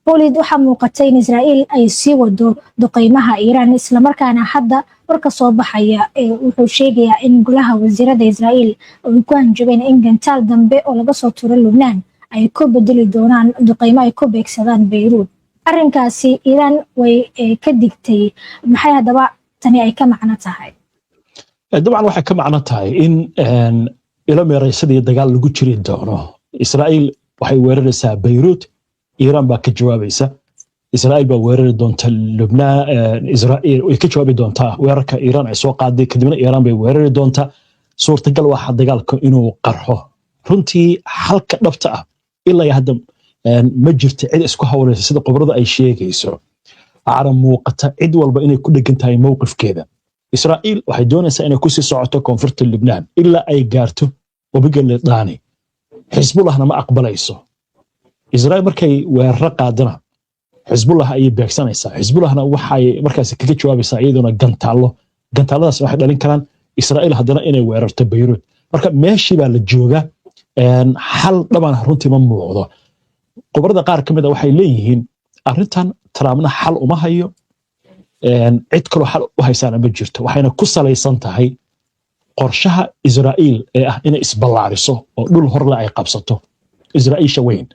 بوليد waxaa muuqatay in Israa'iil ay sii wado duqeymaha Iran isla markaana hadda warka soo baxaya wuxuu sheegayaa in golaha wasiirada Israa'iil ay ku hanjabeen in gantaal dambe oo laga soo tuuro Lubnaan ay ku bedeli doonaan duqeymo ay ku beegsadaan Beirut arrinkaasi Iran way ka digtay maxay hadaba tani ay ka macno tahay dabcan waxay ka macno tahay in ila meeraysadii dagaal lagu jiri doono Israa'iil waxay weeraraysaa Beirut Iran baa ka jawaabaysa Israa'iil baa weerari doonta Lubnaan Israa'iil way ka jawaabi doontaa weerarka Iran ay soo qaaday kadibna Iran bay weerari doontaa suurtagal waxa dagaalka inuu qarxo runtii halka dhabta ah ilaa hadda ma jirto cid isku hawlaysa sida qobrada ay sheegayso aran muuqata cid walba inay ku dhagan tahay mowqifkeeda Israa'iil waxay doonaysaa inay ku sii socoto koonfurta Lubnaan ilaa ay gaarto wabiga Litani Hezbollahna ma aqbalayso Israa'iil markay weerar qaadana Hezbollah ay beegsanaysaa Hezbollahna waxay markaas kaga jawaabaysaa iyaduna gantaaladaas waxay dhalin karaan Israa'iil haddana inay weerarto Beirut marka meeshii baa la jooga hal dhaban runtii ma muuqdo qobrada qaar kamid ah waxay leeyihiin arrintan Trumpna xal uma hayo cid kale xal u haysana ma jirto waxayna ku salaysan tahay qorshaha Israa'iil ee ah inay isballaariso oo dhul horle ay qabsato Israa'iisha weyn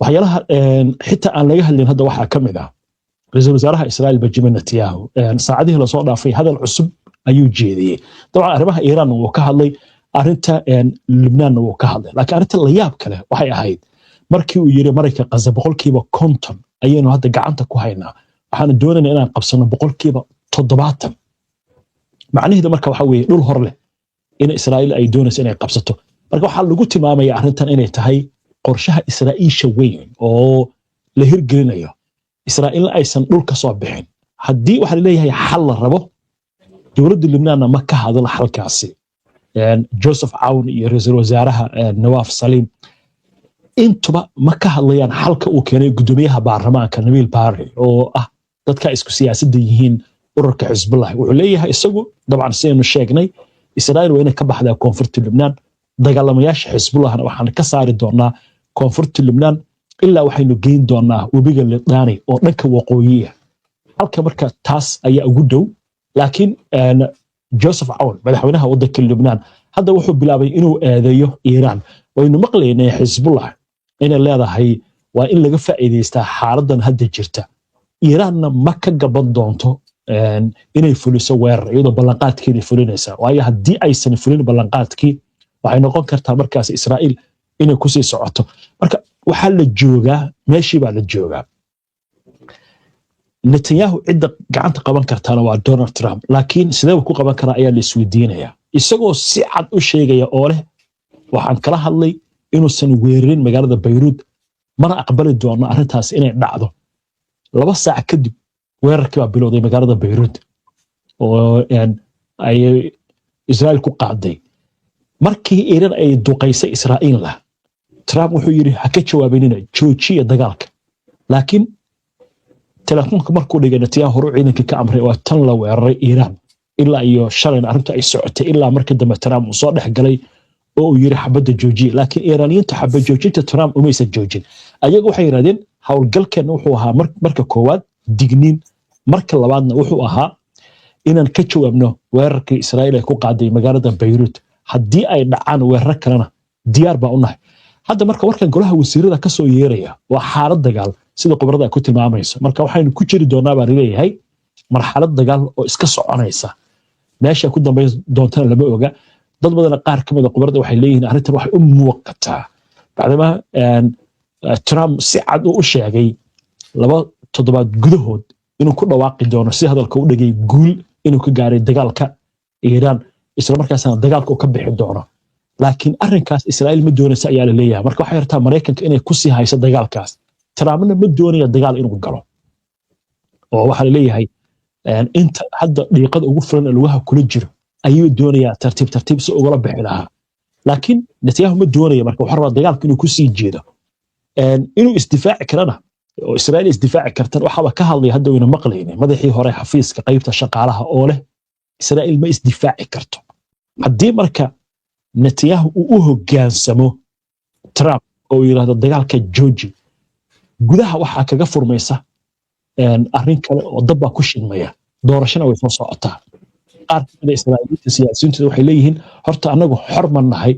waxyaalaha xitaa aan laga hadlin hadda waxa kamid ah ra'iisul wasaaraha Israa'iil Benjamin Netanyahu saacadihii la soo dhaafay hadal cusub ayuu jeediyay dabcan arrimaha Iran uu ka hadlay arrinta Lubnaan uu ka hadlay laakiin arrinta la yaab kale waxay ahayd markii uu yiri Mareykanka Gaza 50% ayaynu hadda gacanta ku haynaa waxaan doonaynaa inaan qabsano 70% macnaheedu marka waxa weeye dhul hor leh in Israa'iil ay doonayso inay qabsato marka waxa lagu tilmaamayaa arrintan inay tahay qorshaha Israa'iisha weyn oo la hirgelinayo Israa'iil aysan dhul ka soo bixin haddii waxa leeyahay xal la rabo dowladda Lubnaan ma ka hadal xalkaasi Joseph Aoun iyo ra'iisul wasaaraha Nawaf Salim intuba ma ka hadlayaan xalka uu keenay gudoomiyaha baarlamaanka Nabil Berri oo ah dadka isku siyaasadda yihiin ururka Hezbollah wuxuu leeyahay isagu dabcan sidaynu sheegnay Israa'iil waa inay ka baxdaa koonfurta Lubnaan dagaalamayaasha Hezbollahna waxaan ka saari doonaa koonfurta Lubnaan ilaa waxaynu geyn doonaa wabiga Litani oo dhanka waqooyiga halka marka taas ayaa ugu dhow laakiin Joseph Aoun madaxweynaha waddanka Lubnaan hadda wuxuu bilaabay inuu eedeeyo Iran waynu maqlaynay Hezbollah inay leedahay waa in laga faa'iideystaa xaaladan hadda jirta Iranna ma ka gaban doonto inay fuliso weerar iyadoo ballanqaadkeeda fulinaysa waayo haddii aysan fulin ballanqaadkii waxay noqon kartaa markaas Israa'iil inay ku sii socoto marka waxa la joogaa meeshii baa la joogaa Netanyahu cidda gacanta qaban kartaana waa Donald Trump laakiin sidee uu ku qaban karaa ayaa la isweydiinayaa isagoo si cad u sheegaya oo leh waxaan kala hadlay inuusan weerarin magaalada Beirut mana aqbali doono arrintaas inay dhacdo 2 saac kadib weerarkii baa bilowday magaalada Beirut oo ay Israa'iil ku qaaday markii Iran ay duqaysay Israa'iil Trump wuxuu yiri ha ka jawaabinina joojiya dagaalka laakiin telefoonka markuu dhigay Netanyahu hore ciidanka ka amray oo tan la weeraray Iran ilaa iyo shalayna arrinta ay socotay ilaa markii dambe Trump uu soo dhaxgalay oo uu yiri xabadda joojiye laakiin Iraniyiinta xabad joojinta Trump uma aysan joojin ayagu waxay yiraahdeen hawlgalkan wuxuu ahaa marka koowaad digniin marka labaadna wuxuu ahaa inaan ka jawaabno weerarkii Israa'iil ay ku qaaday magaalada Beirut haddii ay dhacaan weerar kalena diyaar baa u nahay hadda marka warkan golaha wasiirada ka soo yeeraya waa xaalad dagaal sida qobrada ku tilmaamayso marka waxaynu ku jiri doonaa baa leeyahay marxalad dagaal oo iska soconaysa meesha ku dambeyn doontana lama oga dad badan qaar kamid ah qobrada waxay leeyihiin arrintan waxay u muuqataa bacdama Trump si cad u sheegay 2 toddobaad gudahood inuu ku dhawaaqi doono si hadalka u dhagay guul inuu ka gaaray dagaalka Iran isla markaasna dagaalka uu ka bixi doono laakiin arrinkaas Israa'iil ma doonaysa ayaa la leeyahay marka waxay rabtaa Mareykanka inay ku sii hayso dagaalkaas Trumpna ma doonayo dagaal inuu galo oo waxa la leeyahay inta hadda dhiiqada ugu furan ee lugaha kula jiro ayuu doonayaa tartiib si uga bixi lahaa laakiin Netanyahu ma doonayo marka waxa rabaa dagaalka inuu ku sii jeedo inuu isdifaaci karana oo Israa'iil isdifaaci kartan waxa ka hadlay hadda wayna maqlaynay madaxii hore xafiiska qaybta shaqaalaha oo leh Israa'iil ma isdifaaci karto haddii marka Netanyahu uu u hoggaansamo Trump oo yiraahdo dagaalka jooji gudaha waxaa kaga furmaysa arrin kale oo dab baa ku shidmaya doorashana way soo socotaa qaar kamid a israa'iiliinta siyaasiyiintu waxay leeyihiin horta annagu xor ma nahay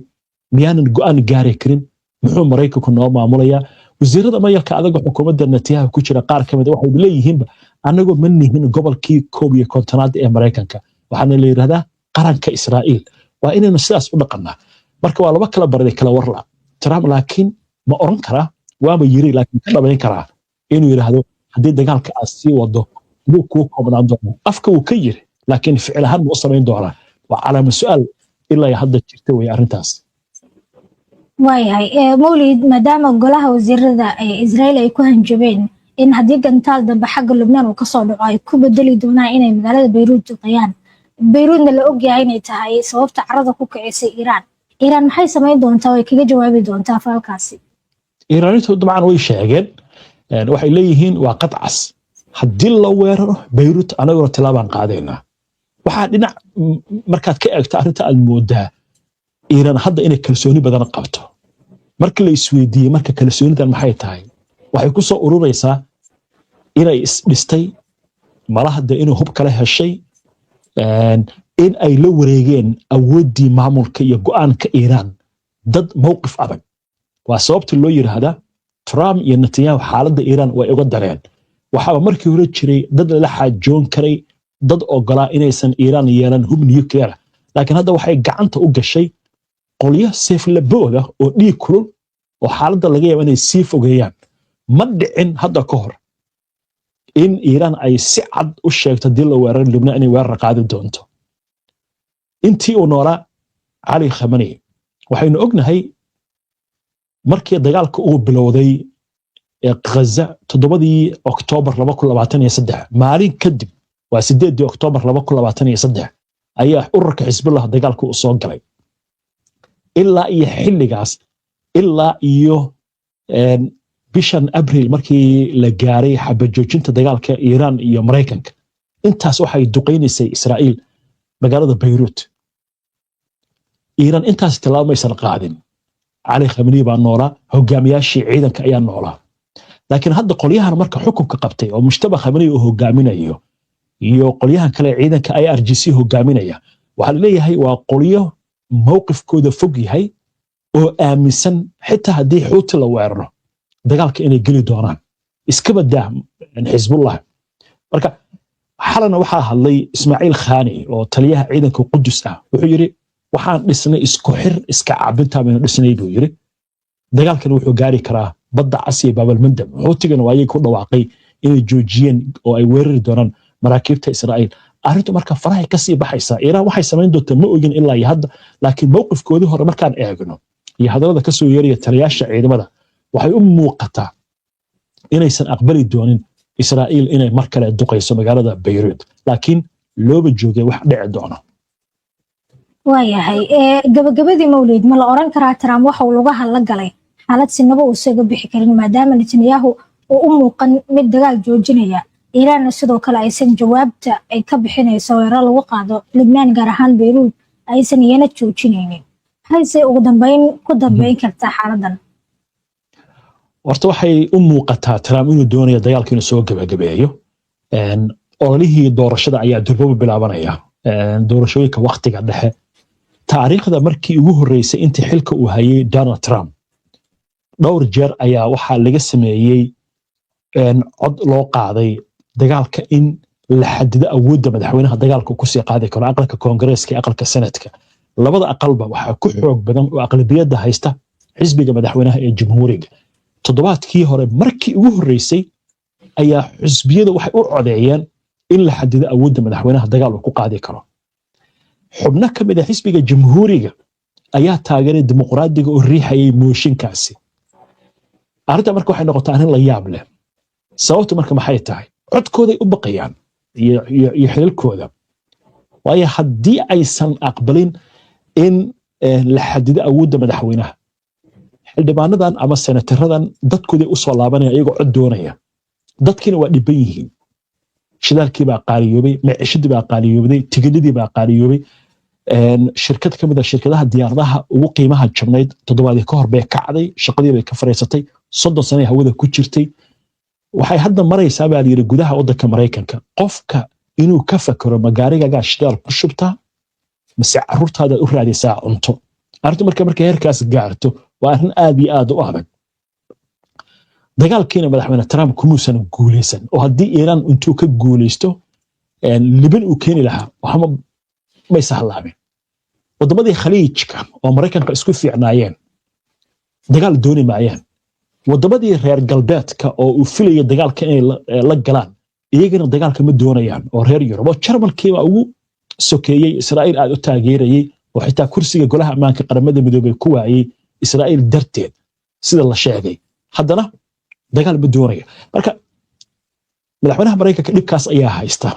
miyaanan go'aan gaari karin muxuu maraykanku noo maamulayaa wasiirada mayalka adaga xukuumadda Netanyahu ku jira qaar kamid waxay leeyihiinba anagoo ma nihin gobolkii 11aad ee Mareykanka waxaana la yiraahdaa qaranka Israa'iil waa inaynu sidaas u dhaqannaa marka waa laba kala barday kala warla Trump laakiin ma oran karaa waaba yiri laakiin ka dhabayn karaa inuu yiraahdo haddii dagaalka aad sii wado inuu ku koobnaan doono afka uu ka yiri laakiin ficil ahaan ma samayn doonaa waa calaamad su'aal ilaa hadda jirta way arrintaas waayahay mawlid maadaama golaha wasiirada Israa'iil ay ku hanjabeen in haddii gantaal dambe xagga Lubnaan uu ka soo dhaco ay ku bedeli doonaan inay magaalada Beirut duqeeyaan Beirutna la ogyahay inay tahay sababta carada ku kicisay Iran maxay samayn doontaa way kaga jawaabi doontaa falkaasi Iiraanitu dabcan way sheegeen waxay leeyihiin waa qadcas haddii la weeraro Beirut anagoo tilaabaan qaadayna waxaa dhinac markaad ka eegto arrinta aad moodaa Iran hadda inay kalsooni badan qabto marka la isweydiiyay marka kalsoonidan maxay tahay waxay ku soo ururaysaa inay isdhistay malahada inuu hub kala heshay in ay la wareegeen awoodii maamulka iyo go'aanka Iran dad mowqif adag waa sababta loo yiraahdaa Trump iyo Netanyahu xaaladda Iran way uga dareen waxaa markii hore jiray dad la xaajoon karay dad ogolaa inaysan Iran yeelan hub nuclear laakiin hadda waxay gacanta u gashay qolyo seeflabooda oo dhiig kulul oo xaaladda laga yaabo inay sii fogeeyaan ma dhicin hadda ka hor in Iran ay si cad u sheegto dil la weerar Lebanon inay weerar qaadi doonto intii uu noolaa Ali Khamenei waxaynu ognahay markii dagaalka uu bilowday ee Gaza 7 Oktoobar 2023 maalin kadib waa 8 Oktoobar 2023 ayaa ururka Xisbullah dagaalka u soo galay ilaa iyo xilligaas ilaa iyo bishan Abriil markii la gaaray xabajoojinta dagaalka Iran iyo Mareykanka intaas waxay duqeynaysay Israa'iil magaalada Beirut Iran intaas tilaamaysan qaadin Ali Khamenei baa noolaa hogaamiyaashii ciidanka ayaa noolaa laakiin hadda qolyahan marka xukunka qabtay oo Mujtaba Khamenei uu hogaaminayo iyo qolyahan kale ciidanka IRGC hogaaminaya waxa leeyahay waa qolyo mowqifkooda fog yahay oo aaminsan xitaa haddii xuuti la weeraro dagaalka inay geli doonaan iska badaa Xisbullah marka xalana waxaa hadlay Ismaaciil Khani oo taliyaha ciidanka Qudus ah wuxuu yiri waxaan dhisnay isku xir iska caabinta baynu dhisnay buu yiri dagaalkan wuxuu gaari karaa badda Asiya Baabal Mandab xuutigana waa ay ku dhawaaqay inay joojiyeen oo ay weerari doonaan maraakiibta Israa'iil arrintu marka farahay ka sii baxaysa Iran waxay samayn doontaa ma ogin ilaa hadda laakiin mowqifkoodii hore markaan eegno iyo hadalada ka soo yeeraya taliyaasha ciidamada waxay u muuqataa inaysan aqbali doonin Israa'iil inay mar kale duqeyso magaalada Beirut laakiin looba joogay wax dhici doono waayahay gabagabadii mawlid ma la oran karaa Trump waxa uu laga hadla galay xaalad sinaba uu soo bixi karin maadaama Netanyahu uu u muuqan mid dagaal joojinaya Iran sidoo kale aysan jawaabta ay ka bixinayso weerar lagu qaado Lebanon gaar ahaan Beirut aysan iyana joojinaynin hayse ugu dambeyn kartaa xaaladan horta waxay u muuqataa Trump inuu doonayo dagaalka inuu soo gabagabeeyo ololihii doorashada ayaa durba bilaabanaya doorashooyinka waqtiga dhexe taariikhda markii ugu horeysay intii xilka uu hayay Donald Trump dhowr jeer ayaa waxaa laga sameeyay cod loo qaaday dagaalka in la xadido awoodda madaxweynaha dagaalka ku sii qaadi karo aqalka Koongareeska iyo aqalka Senatka labada aqalba waxa ku xoog badan oo aqlabiyadda haysta xisbiga madaxweynaha ee Jamhuuriga toddobaadkii hore markii ugu horeysay ayaa xisbiyada waxay u codeeyeen in la xadido awoodda madaxweynaha dagaalka ku qaadi karo xubno ka mid ah xisbiga Jamhuuriga ayaa taageeray dimuqraadiga oo riixayay mooshinkaasi arrinta marka waxay noqotay arrin la yaab leh sababtu marka maxay tahay codkooday u baqayaan iyo xilkooda waayo haddii aysan aqbalin in la xadido awoodda madaxweynaha xildhibaanadan ama senataradan dadkooday u soo laabanaya iyagoo cod doonaya dadkiina waa dhiban yihiin shidaalkii baa qaaliyoobay maciishadii baa qaaliyoobay tigidhadii baa qaaliyoobay shirkad ka mid ah shirkadaha diyaaradaha ugu qiimaha jabnayd toddobaadii ka hor bay kacday shaqadii bay ka fariisatay 30 sano hawada ku jirtay waxay hadda maraysaa baa layidhi gudaha waddanka Maraykanka qofka inuu ka fakaro magaarigaaga shidaal ku shubtaa mase carruurtaada u raadisaa cunto arrintu markay heerkaas gaarto waa arrin aad iyo aad u adag dagaalkiina madaxweyne Trump kumuusan guuleysan oo haddii Iiraan intuu ka guuleysto liban uu keeni lahaa waxma may sahlaabeen waddamadii khaliijka oo Maraykanka isku fiicnaayeen dagaal dooni maayeen waddamadii reer galbeedka oo uu filayay dagaalka inay la galaan iyagana dagaalka ma doonayaan oo reer Yurub oo Jarmalkiiba ugu sokeeyay Israa'iil aad u taageerayay oo xitaa kursiga golaha ammaanka qaramada midoobay ku waayay Israa'iil darteed sida la sheegay haddana dagaal ma doonaya marka madaxweynaha Maraykanka dhibkaas ayaa haysta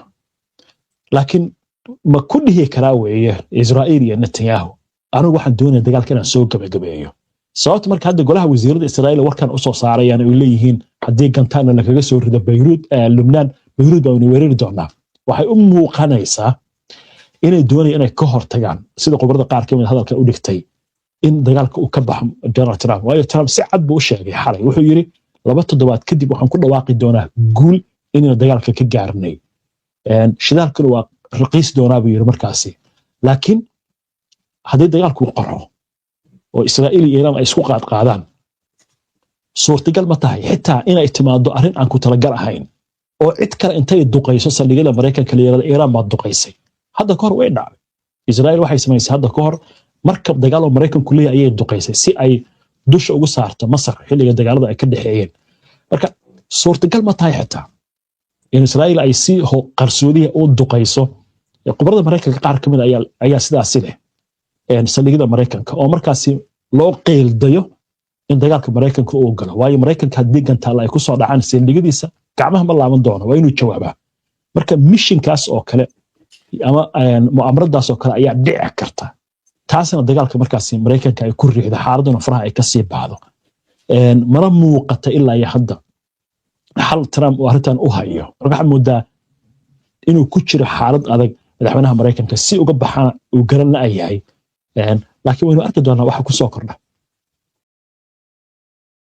laakiin ma ku dhihi karaa weeye Israa'iil iyo Netanyahu anigu waxaan doonayaa dagaalka inaan soo gabagabeeyo sababta marka hadda golaha wasiirada Israa'iil warkan u soo saarayaan ay leeyihiin haddii gantaana la kaga soo rido Beirut Lubnaan Beirut baa weerari doonaa waxay u muuqanaysaa inay doonayaan inay ka hortagaan sida qobarada qaar ka mid hadalka u dhigtay in dagaalka uu ka baxo Donald Trump waayo Trump si cad buu u sheegay xalay wuxuu yiri 2 toddobaad kadib waxaan ku dhawaaqi doonaa guul inuu dagaalka ka gaarnay shidaalkuna waa raqiis doonaa buu yiri markaasi laakiin haddii dagaalku qarxo oo Israa'iil iyo Iiraan ay isku qaadaan suurtagal ma tahay xitaa inay timaado arrin aan ku talagal ahayn oo cid kale intay duqayso saldhigyada Maraykanka leeyahay Iiraan baad duqaysay hadda ka hor way dhacday Israa'iil waxay samaysay hadda ka hor markab dagaal oo Maraykanku leeyahay ayay duqaysay si ay dusha ugu saarto Masar xilliga dagaalada ay ka dhaxeeyeen marka suurtagal ma tahay xitaa in Israa'iil ay si qarsoodiya u duqayso qobarada Maraykanka qaar ka mid ayaa sidaas leh saldhigyada Maraykanka oo markaasi loo qeyldayo in dagaalka Maraykanka uu galo waayo Maraykanka haddii gantaal ay ku soo dhacaan saldhigyadiisa gacmaha ma laaban doono waa inuu jawaabaa marka missionkaas oo kale ama mu'amaradaas oo kale ayaa dhici karta taasna dagaalka markaasi Maraykanka ay ku riixdo xaaladuna faraha ay ka sii baxdo mana muuqata ilaa iyo hadda hal Trump oo arrintan u hayo waxa moodaa inuu ku jiro xaalad adag madaxweynaha Maraykanka si uga baxana uu garan la yahay laakiin waynu arki doonaa waxa ku soo kordha